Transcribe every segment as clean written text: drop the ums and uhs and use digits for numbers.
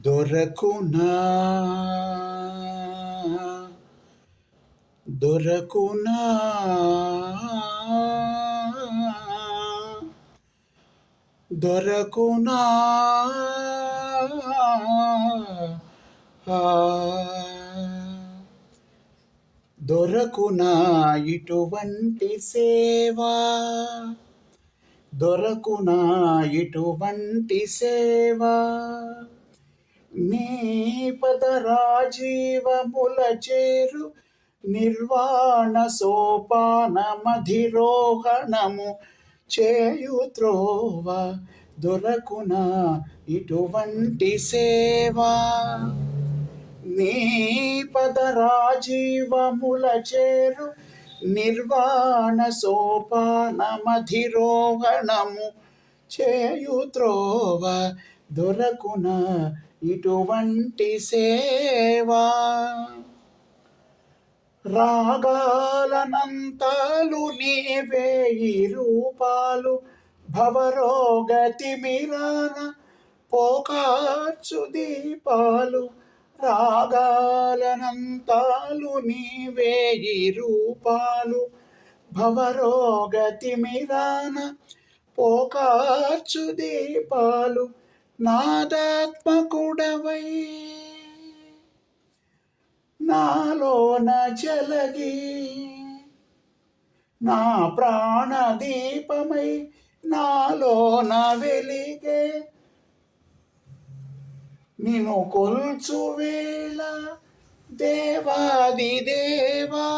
దొరకునా దొరకునా దొరకునా దొరకునా ఇటువంటి సేవా, దొరకునా ఇటువంటి సేవా, నీ పదరాజీవముల చేరు నిర్వాణ సోపాన మధిరోహణము చేయుత్రోవ. దొరకునా ఇటువంటి సేవా, నీ పదరాజీవముల చేరు నిర్వాణ సోపాన మధిరోహణము చేయుత్రోవ. దొరకునా ఇటువంటి సేవా, రాగాలనంతాలు నీవే ఈ రూపాలు భవరోగతి మిరాన పోకార్చు దీపాలు. రాగాలనంతాలు నీవే ఈ రూపాలు భవరోగతి మిరాన పోకార్చు దీపాలు. నాదాత్మకుడవై నాలోన జలగి, నా ప్రాణదీపమై నాలోన వెలిగే, నిన్ను కొల్చు వేళ దేవాది దేవా,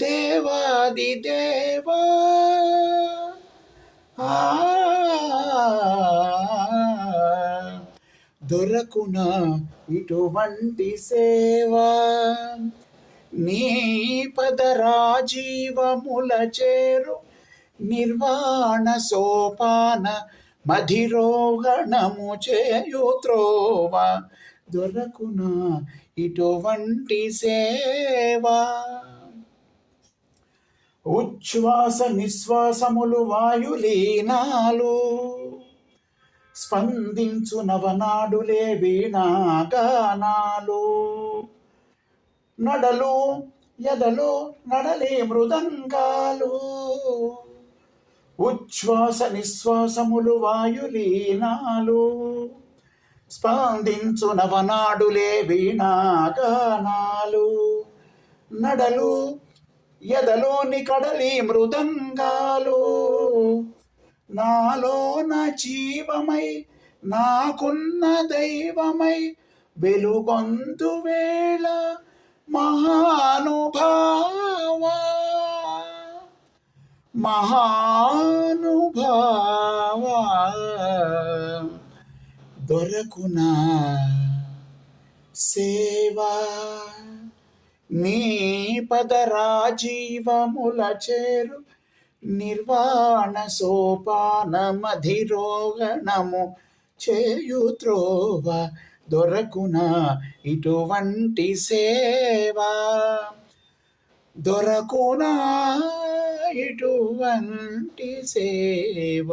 దేవాది దేవా. దొరకునా ఇటువంటి సేవా, నీ పదరాజీవముల చేరు నిర్వాణ సోపాన మధిరోహణము చేయుత్రోవ. దొరకునా ఇటువంటి సేవా, ఉచ్ఛ్వాస నిశ్వాసములు వాయులీనాలు స్పందించు నవనాడులే వీణాగానాలు. నడలు ఎదలో నడలే మృదంగాలు, ఉచ్ఛ్వాస నిశ్వాసములు వాయులీనాలు స్పందించు నవనాడులే వీణాగానాలు. నడలు ఎదలోని కడలి మృదంగాలు, నాలోన జీవమై నాకున్న దైవమై వెలుగొందు వేళ మహానుభావా, మహానుభావా. దొరకునా సేవా, నీ పదరాజీవముల చేరు నిర్వాణ సోపాన మధిరోహణము చేయుత్రోవ. దొరకునా ఇటువంటి సేవా, దొరకునా ఇటువంటి సేవ.